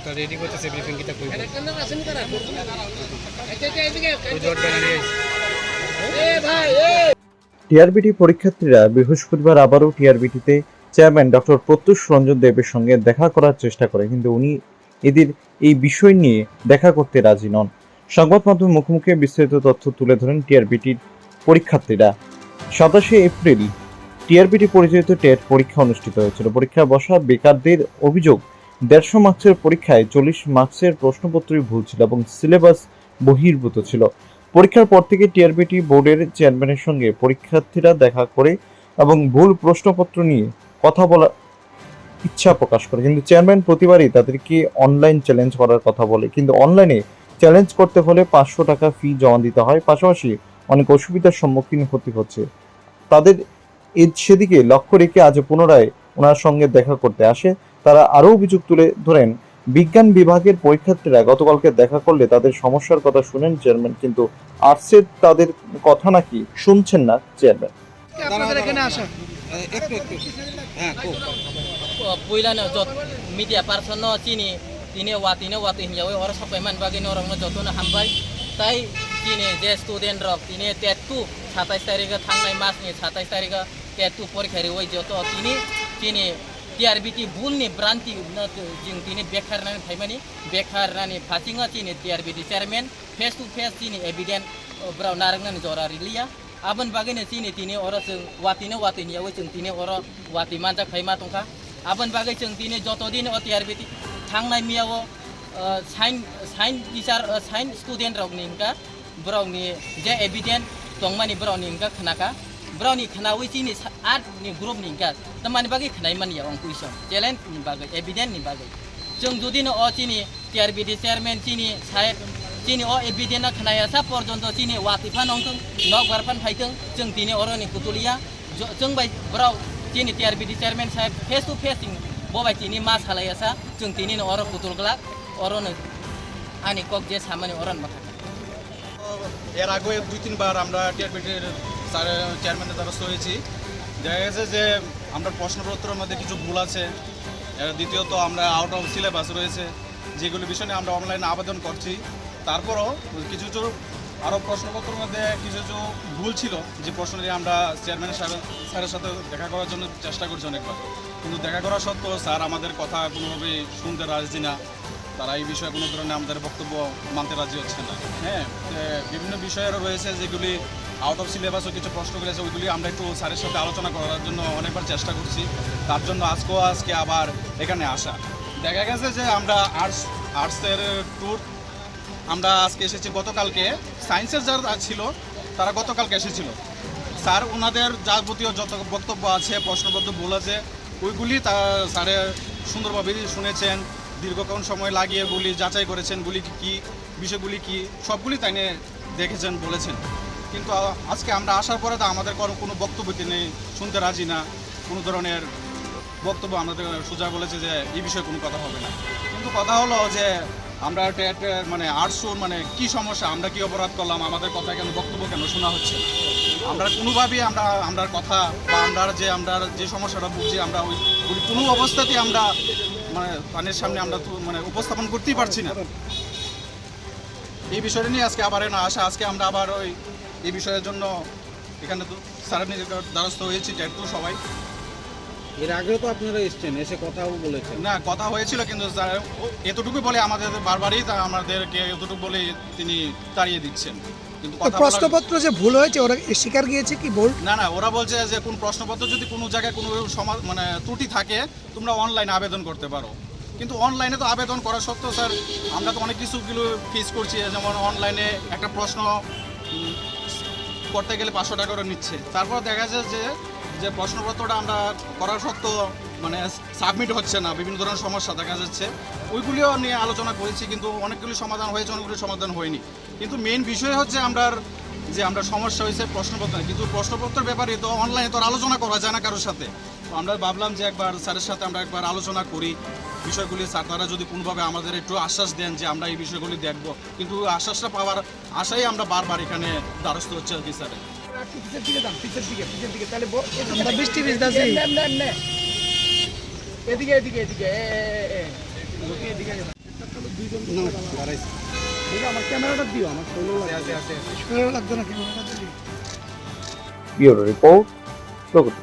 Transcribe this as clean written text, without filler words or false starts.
তো রেডি করতেছে ব্রিফিং কিটা কইব টিআরবিটি পরীক্ষার্থীরা বৃহস্পতিবার আবারও টিআরবিটিতে চেয়ারম্যান ডক্টর প্রত্যুষ রঞ্জন দেবের সঙ্গে দেখা করার চেষ্টা করে, কিন্তু উনি এদের এই বিষয় নিয়ে দেখা করতে রাজি নন। সংবাদ মাধ্যম মুখোমুখি বিস্তারিত তথ্য তুলে ধরেন টিআরবিটির পরীক্ষার্থীরা। 27 এপ্রিল টিআরবিটি পরিচালিত টেট পরীক্ষা অনুষ্ঠিত হয়েছিল। পরীক্ষায় বসা বেকারদের অভিযোগ 150 মার্কসের পরীক্ষায় 40 মার্কসের প্রশ্নপত্রই ভুল ছিল এবং সিলেবাস বহির্ভূত ছিল। পরীক্ষার পর থেকে টিআরবিটি বোর্ডের চেয়ারম্যানের সঙ্গে পরীক্ষার্থীরা দেখা করে এবং ভুল প্রশ্নপত্র নিয়ে কথা বলার ইচ্ছা প্রকাশ করে, কিন্তু চেয়ারম্যান প্রতিবারই তাদেরকে অনলাইন চ্যালেঞ্জ করার কথা বলে, কিন্তু অনলাইনে চ্যালেঞ্জ করতে হলে 500 টাকা ফি জমা দিতে হয়। পাশাপাশি অনেক অসুবিধার সম্মুখীন হতে হচ্ছে তাদের। সেদিকে লক্ষ্য রেখে আজ পুনরায় ওনার সঙ্গে দেখা করতে আসে। তারা আরও অভিযোগ তুলে ধরেন, বিজ্ঞান বিভাগের পরীক্ষার্থীরা গতকালকে দেখা করলে তাদের সমস্যার কথা শুনেন চেয়ারম্যান, কিন্তু আর্টসের তাদের কথা নাকি শুনছেন না চেয়ারম্যান। আপনাদের এখানে আসা একটু হ্যাঁ पहिलानो जत मिडिया पार्सन न चिनी तिने वाती हिंजावे और सबै मान बागिनो रंग जतनो हामबाय ताई चिनी जे स्टुडेन्ट रक तिने टेटु 27 तारिख थांनाय मासनि 27 तारिख टेटु परीक्षारि वइ जत तिनी चिनी टिआरबिटी बुलनि ब्रान्ति जों तिनी बेखारनानै थाइमानि बेखारनानै फासिङा चिनी टिआरबिटी चेयरमैन फेस टु फेस चिनी एभिडेन्ट ब्राउ नारंगनानै जरा रिलिया आबन बागिनो चिनी तिनी और जों वाति हिंजावे जों तिनी और वाति मानजा खैमा तंखा आबन बागै जों दिनै जतदिन टिआरबिटी थांनाय मियाव साइन टिचार साइन स्टुडेन्ट रावनि हिंगा ब्राउनि जे एभिडेन्ट दंमानि ब्राउनि हिंगा खोनाका ब्राउनि खोनावै चिनि आर्टनि ग्रुपनि हिंगा तमानि बागै खोनाय मानिया आं कुइसन चेलेन्जनि बागै एभिडेन्टनि बागै जों जुदिनो चिनि टिआरबिटी चेयरमैन चिनि साहेब चिनि एभिडेन्टआ खोनायासा पर्यन्त चिनि वातिफा नंथों नक बारफान फायथों जों दिनै अरनि कुतुलिया जों बाय ब्राउ चिनी टिआरबिटी चेयरमैन साहेब फेस टू फेस बबाय तिनी मा सालायासा जों तिनी अर पुतुलगला अरन आनी कक जे सामानि अरन माखा এর আগে 2-3 বার আমরা টিআরবিটির চেয়ারম্যানের দ্বারস্থ হয়েছি। দেখা গেছে যে আমরা প্রশ্নপত্রের মধ্যে কিছু ভুল আছে, দ্বিতীয়ত আমরা আউট অফ সিলেবাস রয়েছে, যেগুলো বিষয় নিয়ে আমরা অনলাইনে আবেদন করছি। তারপরও কিছু কিছু আরও প্রশ্নপত্রের মধ্যে কিছু কিছু ভুল ছিল, যে প্রশ্ন নিয়ে আমরা চেয়ারম্যানের স্যারের সাথে দেখা করার জন্য চেষ্টা করছি অনেকবার, কিন্তু দেখা করা সত্ত্বেও স্যার আমাদের কথা কোনোভাবেই শুনতে রাজি না। তারা এই বিষয়ে কোনো ধরনের আমাদের বক্তব্য মানতে রাজি হচ্ছে না। হ্যাঁ, বিভিন্ন বিষয়েরও রয়েছে যেগুলি আউট অফ সিলেবাসও কিছু প্রশ্নগুলি আছে, ওইগুলি আমরা একটু স্যারের সাথে আলোচনা করার জন্য অনেকবার চেষ্টা করছি। তার জন্য আজকে আবার এখানে আসা। দেখা গেছে যে আমরা আর্টসের ট্যুর আমরা আজকে এসেছি, গতকালকে সায়েন্সের যারা ছিল তারা গতকালকে এসেছিল। স্যার ওনাদের যাবতীয় যত বক্তব্য আছে প্রশ্নপত্র ভুল আছে ওইগুলি স্যারে সুন্দরভাবে শুনেছেন, দীর্ঘক্ষণ সময় লাগিয়ে গুলি যাচাই করেছেন, গুলি কী বিষয়গুলি কী সবগুলি তাই নিয়ে দেখেছেন বলেছেন। কিন্তু আজকে আমরা আসার পরে তো আমাদের কোনো বক্তব্য তিনি শুনতে রাজি না, কোনো ধরনের বক্তব্য আমাদের সোজা বলেছে যে এই বিষয়ে কোনো কথা হবে না। কিন্তু কথা হলো যে আমরা মানে আর্টসুর মানে কি সমস্যা, আমরা কি অপরাধ করলাম, আমাদের কথা কেন বক্তব্য কেন শোনা হচ্ছে, আমরা কোনোভাবেই আমরা কথা বা আমরা যে সমস্যাটা বুঝছি আমরা ওই কোনো অবস্থাতেই আমরা মানে তাদের সামনে আমরা মানে উপস্থাপন করতেই পারছি না। এই বিষয়টা নিয়ে আজকে আবার না আসা, আজকে আমরা আবার এই বিষয়ের জন্য এখানে তো স্যারের নিজের দ্বারস্থ হয়েছি একটু সবাই। এর আগেও তো আপনারা এসেছেন, এসে কথাও বলেছেন। না, কথা হয়েছিল, কিন্তু এতটুকু বলে আমাদের বারবারই আমাদেরকে এতটুকু বলে তিনি তাড়িয়ে দিচ্ছেন। কিন্তু প্রশ্নপত্র যে ভুল হয়েছে ওরা স্বীকার গিয়েছে কি বল? না, ওরা বলছে যে কোন প্রশ্নপত্র যদি কোনো জায়গায় কোনো মানে ত্রুটি থাকে তোমরা অনলাইনে আবেদন করতে পারো, কিন্তু অনলাইনে তো আবেদন করা সত্ত্বেও স্যার আমরা তো অনেক কিছুগুলো ফেস করছি, যেমন অনলাইনে একটা প্রশ্ন করতে গেলে 500 টাকা করে নিচ্ছে। তারপর দেখা যাচ্ছে যে প্রশ্নপত্রটা আমরা করার সত্ত্বেও মানে সাবমিট হচ্ছে না, বিভিন্ন ধরনের সমস্যা দেখা যাচ্ছে, ওইগুলিও নিয়ে আলোচনা করেছি, কিন্তু অনেকগুলি সমাধান হয়েছে, অনেকগুলি সমাধান হয়নি। কিন্তু মেইন বিষয় হচ্ছে আমরা সমস্যা হয়েছে প্রশ্নপত্র, কিন্তু প্রশ্নপত্রের ব্যাপারে তো অনলাইনে তো আলোচনা করা যায় না কারোর সাথে। তো আমরা ভাবলাম যে একবার স্যারের সাথে আমরা একবার আলোচনা করি বিষয়গুলি, স্যার তারা যদি কোনোভাবে আমাদের একটু আশ্বাস দেন যে আমরা এই বিষয়গুলি দেখব, কিন্তু আশ্বাসটা পাওয়ার আশাই আমরা বারবার এখানে দ্বারস্থ হচ্ছে আর কি স্যারের। পিছের দিকে তাহলে আমরা বৃষ্টি ভিজতাছি। এদিকে দুইজন দাঁড়াইছে। দেখো আমার ক্যামেরাটা দিও, আমার ফোনও লাগবে। ক্যামেরা লাগবে না, ক্যামেরাটা দিও। ব্যুরো রিপোর্ট প্রগতি।